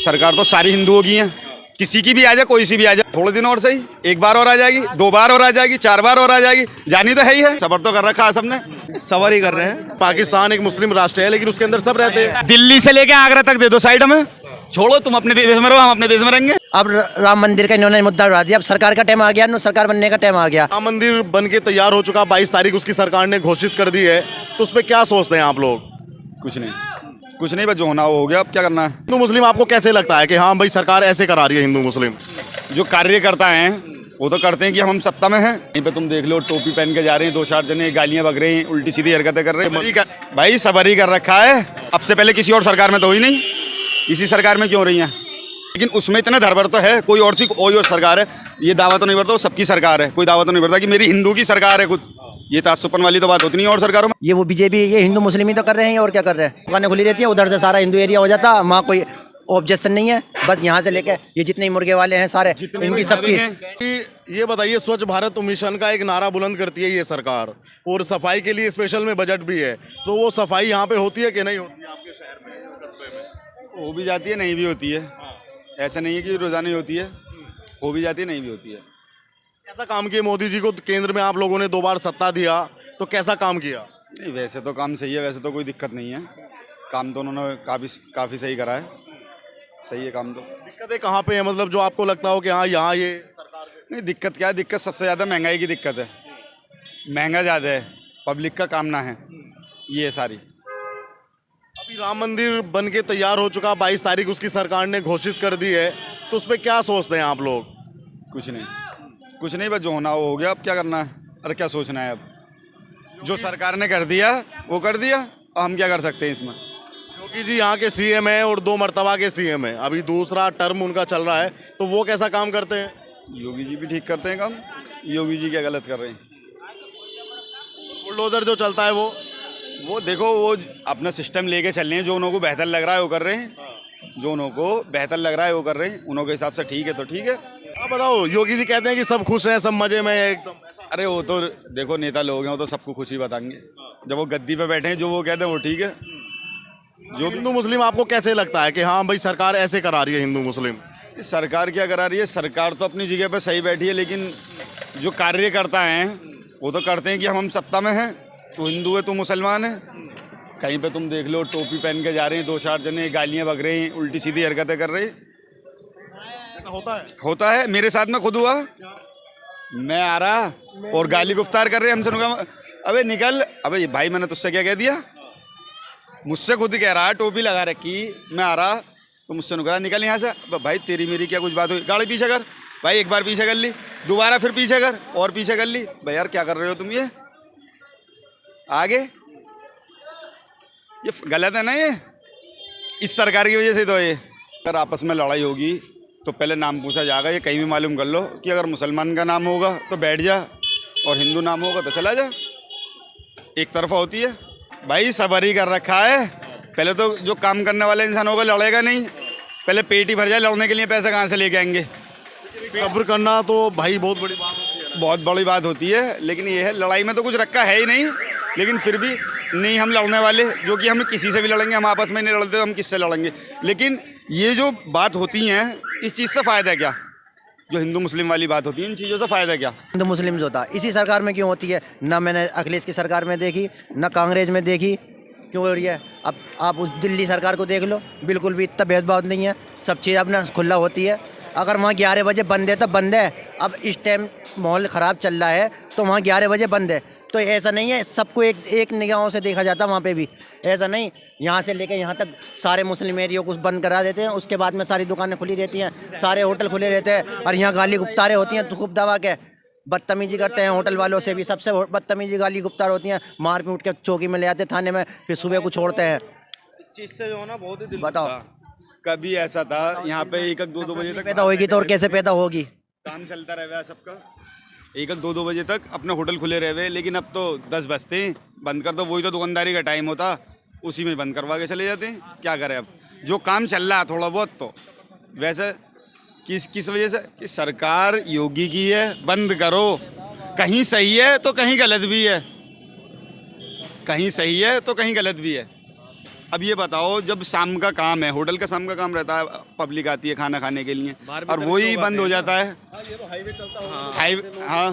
सरकार तो सारी हिंदुओं की है, किसी की भी आ जाए, कोई सी भी आ जाए, थोड़े दिन और सही, एक बार और आ जाएगी, 2 बार और आ जाएगी, 4 बार और आ जाएगी, जानी तो है ही है। सबर तो कर रखा है सबने, सवार ही कर रहे हैं। पाकिस्तान एक मुस्लिम राष्ट्र है, लेकिन उसके अंदर सब रहते हैं। दिल्ली से लेके आगरा तक दे दो साइड में, छोड़ो तुम अपने देश में रहो, हम अपने देश में रहेंगे। अब राम मंदिर का इन्होंने मुद्दा उठा दिया। अब सरकार का टाइम आ गया, सरकार बनने का टाइम आ गया। राम मंदिर बन के तैयार हो चुका, 22 तारीख उसकी सरकार ने घोषित कर दी है, तो उस पर क्या सोचते हैं आप लोग? कुछ नहीं, बस जो होना वो हो गया, अब क्या करना है। हिंदू मुस्लिम आपको कैसे लगता है कि हाँ भाई सरकार ऐसे करा रही है हिंदू मुस्लिम? जो कार्यकर्ता हैं वो तो करते हैं कि हम सत्ता में हैं। यहीं पे तुम देख लो, टोपी पहन के जा रहे हैं 2-4 जने, गालियां बक रहे हैं, उल्टी सीधी हरकतें कर रहे हैं। भाई सबर ही कर रखा है, अब से पहले किसी और सरकार में तो हुई नहीं, इसी सरकार में क्यों रही हैं? लेकिन उसमें इतना धरबर तो है, कोई और सरकार है, ये दावा तो नहीं बढ़ता वो सबकी सरकार है, कोई दावा तो नहीं बढ़ता कि मेरी हिंदू की सरकार है खुद। ये तासुपन वाली तो बात होती नहीं और सरकारों में। ये वो बीजेपी, ये हिंदू मुस्लिम ही तो कर रहे हैं, और क्या कर रहे हैं? दुकानें खुली रहती है, उधर से सारा हिंदू एरिया हो जाता, वहाँ कोई ऑब्जेक्शन नहीं है। बस यहाँ से लेके ये जितने मुर्गे वाले हैं सारे, इनकी सबकी। ये बताइए, स्वच्छ भारत मिशन का एक नारा बुलंद करती है ये सरकार, और सफाई के लिए स्पेशल में बजट भी है, तो वो सफाई यहाँ पे होती है कि नहीं होती है आपके शहर में, कस्बे में? हो भी जाती है, नहीं भी होती है, ऐसा नहीं है कि रोजाना ही होती है, हो भी जाती है, नहीं भी होती है। कैसा काम किया मोदी जी को केंद्र में आप लोगों ने 2 बार सत्ता दिया, तो कैसा काम किया? नहीं, वैसे तो काम सही है, वैसे तो कोई दिक्कत नहीं है, काम तो उन्होंने काफ़ी सही करा है, सही है काम तो। दिक्कतें कहाँ पे है, मतलब जो आपको लगता हो कि हाँ यहाँ ये सरकार नहीं, दिक्कत क्या है? दिक्कत सबसे ज़्यादा महंगाई की दिक्कत है, महंगा ज़्यादा है, पब्लिक का काम ना है, ये है सारी। अभी राम मंदिर बन के तैयार हो चुका, 22 तारीख उसकी सरकार ने घोषित कर दी है, तो उस पर क्या सोचते हैं आप लोग? कुछ नहीं, बस जो होना वो हो गया, अब क्या करना है, अरे क्या सोचना है। अब जो सरकार ने कर दिया वो कर दिया, अब हम क्या कर सकते हैं इसमें। योगी जी यहाँ के सीएम है और 2 मर्तबा के सीएम है, अभी दूसरा टर्म उनका चल रहा है, तो वो कैसा काम करते हैं? योगी जी भी ठीक करते हैं काम, योगी जी क्या गलत कर रहे हैं? बुलडोजर जो चलता है वो देखो, वो अपना सिस्टम लेके चल रहे हैं, जो उनको बेहतर लग रहा है वो कर रहे हैं, जो उनको बेहतर लग रहा है वो कर रहे हैं, उनके हिसाब से ठीक है तो ठीक है। आप बताओ, योगी जी कहते हैं कि सब खुश हैं, सब मजे में है एकदम। अरे वो तो देखो नेता लोग हैं, वो तो सबको खुशी बताएंगे, जब वो गद्दी पे बैठे हैं जो वो कहते हैं वो ठीक है। जो हिंदू मुस्लिम आपको कैसे लगता है कि हाँ भाई सरकार ऐसे करा रही है हिंदू मुस्लिम? सरकार क्या करा रही है? सरकार तो अपनी जगह पे सही बैठी है, लेकिन जो कार्यकर्ता हैं वो तो करते हैं कि हम सत्ता में हैं, तू हिंदू है, तू मुसलमान है। कहीं पे तुम देख लो, टोपी पहन के जा रहे हैं 2-4 जने, गालियां बक रहे हैं, उल्टी सीधी हरकतें कर रहे हैं। ऐसा होता है, मेरे साथ में खुद हुआ। मैं आ रहा और गाली गुफ्तार कर रहे हैं हमसे, कहा अबे निकल, अबे भाई मैंने तुझसे क्या कह दिया? मुझसे खुद कह रहा है, टोपी लगा रखी, मैं आ रहा तो मुझसे कह रहा निकल यहाँ से। भाई तेरी मेरी क्या कुछ बात हुई? गाड़ी पीछे कर भाई, एक बार पीछे कर ली, दोबारा फिर पीछे कर, और पीछे कर ली। भाई यार क्या कर रहे हो तुम? ये आगे ये गलत है ना, ये इस सरकार की वजह से तो। ये अगर आपस में लड़ाई होगी तो पहले नाम पूछा जाएगा, ये कहीं भी मालूम कर लो कि अगर मुसलमान का नाम होगा तो बैठ जा, और हिंदू नाम होगा तो चला जा, एक तरफा होती है। भाई सबर ही कर रखा है, पहले तो जो काम करने वाले इंसान होगा लड़ेगा नहीं, पहले पेट ही भर जाए, लड़ने के लिए पैसे कहाँ से लेके आएंगे? सब्र करना तो भाई बहुत बड़ी बात होती है, बहुत बड़ी बात होती है, लेकिन ये है लड़ाई में तो कुछ रखा है ही नहीं, लेकिन फिर भी नहीं हम लड़ने वाले, जो कि हम किसी से भी लड़ेंगे, हम आपस में नहीं लड़ते तो हम किससे लड़ेंगे। लेकिन ये जो बात होती हैं, इस चीज़ से फ़ायदा क्या? जो हिंदू मुस्लिम वाली बात होती है, इन चीज़ों से फ़ायदा क्या? हिंदू मुस्लिम जो होता इसी सरकार में क्यों होती है? ना मैंने अखिलेश की सरकार में देखी, ना कांग्रेस में देखी, क्यों हो रही है? अब आप उस दिल्ली सरकार को देख लो, बिल्कुल भी इतना भेदभाव नहीं है, सब चीज़ अपना खुला होती है। अगर वहाँ 11 बजे बंद है तो बंद है। अब इस टाइम माहौल ख़राब चल रहा है तो वहाँ 11 बजे बंद है, तो ऐसा नहीं है सबको एक निगाहों से देखा जाता। वहाँ पे भी ऐसा नहीं, यहाँ से लेकर यहाँ तक सारे मुस्लिम एरिया को बंद करा देते हैं, उसके बाद में सारी दुकानें खुली रहती हैं, सारे होटल खुले रहते हैं, और यहाँ गाली गुप्तारें होती हैं तो खूब दबा के बदतमीजी करते हैं होटल वालों से भी, सबसे बदतमीजी गाली गुप्तार होती हैं, मार पीट के चौकी में ले आते थाने में, फिर सुबह को छोड़ते हैं। चीज़ से जो है ना बहुत ही दिल बताओ, कभी ऐसा था यहाँ पे 1-2 बजे तक पैदा होगी तो और कैसे पैदा होगी? काम चलता रहे सबका, 1-2 बजे तक अपने होटल खुले रहे, लेकिन अब तो 10 बजते हैं, बंद कर दो। वही तो दुकानदारी का टाइम होता, उसी में बंद करवा के चले जाते हैं। क्या करें अब, जो काम चल रहा है थोड़ा बहुत, तो वैसे किस वजह से कि सरकार योगी की है, बंद करो। कहीं सही है तो कहीं गलत भी है, कहीं सही है तो कहीं गलत भी है। अब ये बताओ, जब शाम का काम है, होटल का शाम का काम रहता है, पब्लिक आती है खाना खाने के लिए और वही बंद हो जाता है। हाईवे, हाँ,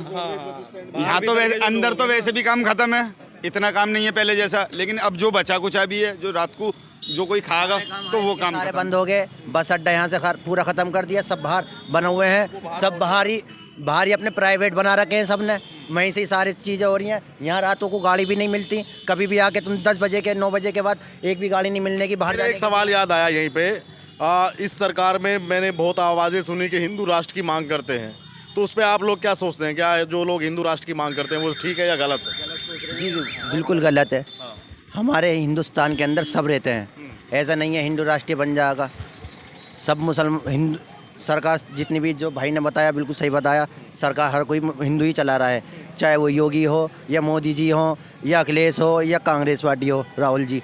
यहाँ तो वैसे अंदर तो वैसे भी काम खत्म है, इतना काम नहीं है पहले जैसा, लेकिन अब जो बचा कुचा भी है, जो रात को जो कोई खाएगा तो वो काम सारे बंद हो गए। बस अड्डा यहाँ से पूरा ख़त्म कर दिया, सब बाहर बने हुए हैं, सब बाहर ही अपने प्राइवेट बना रखे हैं सब ने, वहीं से ही सारी चीज़ें हो रही हैं। यहाँ रातों को गाड़ी भी नहीं मिलती, कभी भी आके तुम 10 बजे के 9 बजे के बाद एक भी गाड़ी नहीं मिलने की बाहर। एक सवाल याद आया यहीं पे, इस सरकार में मैंने बहुत आवाज़ें सुनी कि हिंदू राष्ट्र की मांग करते हैं, तो उस पर आप लोग क्या सोचते हैं? क्या जो लोग हिंदू राष्ट्र की मांग करते हैं वो ठीक है या गलत है? जी बिल्कुल गलत है। हमारे हिंदुस्तान के अंदर सब रहते हैं, ऐसा नहीं है हिंदू राष्ट्रीय बन जाएगा। सब मुसलमान हिंदू, सरकार जितनी भी जो भाई ने बताया बिल्कुल सही बताया, सरकार हर कोई हिंदू ही चला रहा है, चाहे वो योगी हो या मोदी जी हो या अखिलेश हो या कांग्रेस पार्टी हो राहुल जी,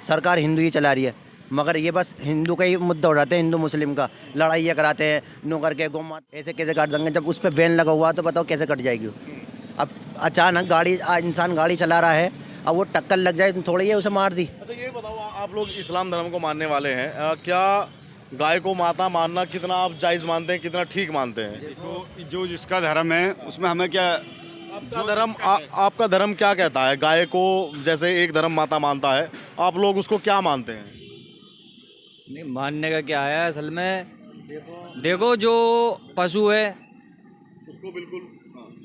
सरकार हिंदू ही चला रही है। मगर ये बस हिंदू का ही मुद्दा उठाते हैं, हिंदू मुस्लिम का लड़ाइयाँ कराते हैं, नो करके गौ माता ऐसे कैसे काट देंगे? जब उस पर बैन लगा हुआ तो बताओ कैसे कट जाएगी? अब अचानक इंसान गाड़ी चला रहा है, अब वो टक्कर लग जाए तो थोड़ी है उसे मार दी। अच्छा ये बताओ, आप लोग इस्लाम धर्म को मानने वाले हैं, क्या गाय को माता मानना कितना आप जायज़ मानते हैं, कितना ठीक मानते हैं? देखो, जो जिसका धर्म है उसमें हमें क्या, आपका धर्म क्या कहता है? गाय को जैसे एक धर्म माता मानता है, आप लोग उसको क्या मानते हैं? नहीं, मानने का क्या है असल में, देखो जो पशु है उसको बिल्कुल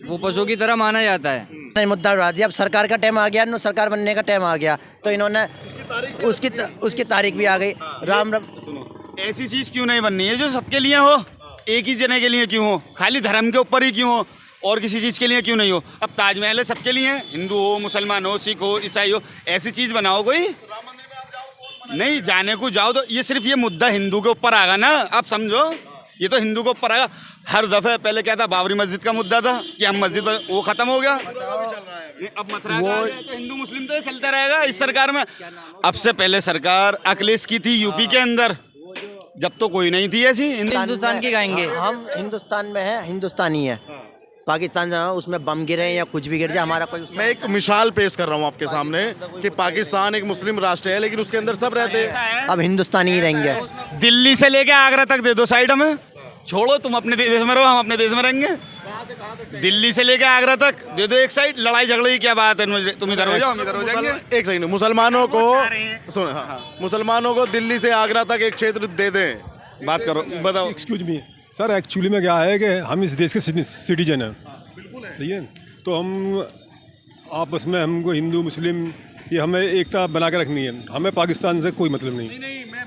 वो पशु की तरह माना जाता है। नहीं, मुद्दा उठा दिया। अब सरकार का टाइम आ गया, सरकार बनने का टाइम आ गया, तो इन्होंने उसकी तारीख भी आ गई। राम सुनो, ऐसी चीज क्यों नहीं बननी है जो सबके लिए हो, एक ही जने के लिए क्यों हो, खाली धर्म के ऊपर ही क्यों हो, और किसी चीज के लिए क्यों नहीं हो? अब ताजमहल है सबके लिए, हिंदू हो, मुसलमान हो, सिख हो, ईसाई हो, ऐसी चीज बनाओ कोई। नहीं, जाने को जाओ तो ये सिर्फ ये मुद्दा हिंदू के ऊपर आएगा ना, आप समझो, ये तो हिंदू के ऊपर आएगा। हर दफे पहले क्या था, बाबरी मस्जिद का मुद्दा था कि हम मस्जिद, वो खत्म हो गया, अब मथुरा का आ गया, तो हिंदू मुस्लिम तो ये चलता रहेगा इस सरकार में। अब से पहले सरकार अखिलेश की थी यूपी के अंदर, जब तो कोई नहीं थी ऐसी। हिंदुस्तान की गाएंगे हम हिंदुस्तान में है, हिंदुस्तानी है। पाकिस्तान उसमें बम गिरे या कुछ भी गिर जाए, हमारा कोई मैं एक मिसाल पेश कर रहा हूँ आपके सामने कि पाकिस्तान एक मुस्लिम राष्ट्र है, लेकिन उसके अंदर सब रहते हैं। अब हिंदुस्तानी ही रहेंगे। दिल्ली से लेके आगरा तक दे दो साइड हमें, छोड़ो तुम अपने देश में रहो, हम अपने देश में रहेंगे। दिल्ली से लेके आगरा तक दे दो एक साइड, लड़ाई झगड़े की क्या बात है? तुम इधर हो जाओ, हम इधर हो जाएंगे। एक सेकंड, मुसलमानों को सुन, मुसलमानों को दिल्ली से आगरा तक एक क्षेत्र दे दें, बात करो, बताओ। एक्सक्यूज मी सर, एक्चुअली में क्या है कि हम इस देश के सिटीजन हैं, सही है, तो हम आपस में हमको हिंदू मुस्लिम ये हमें एकता बना के रखनी है, हमें पाकिस्तान से कोई मतलब नहीं। मैं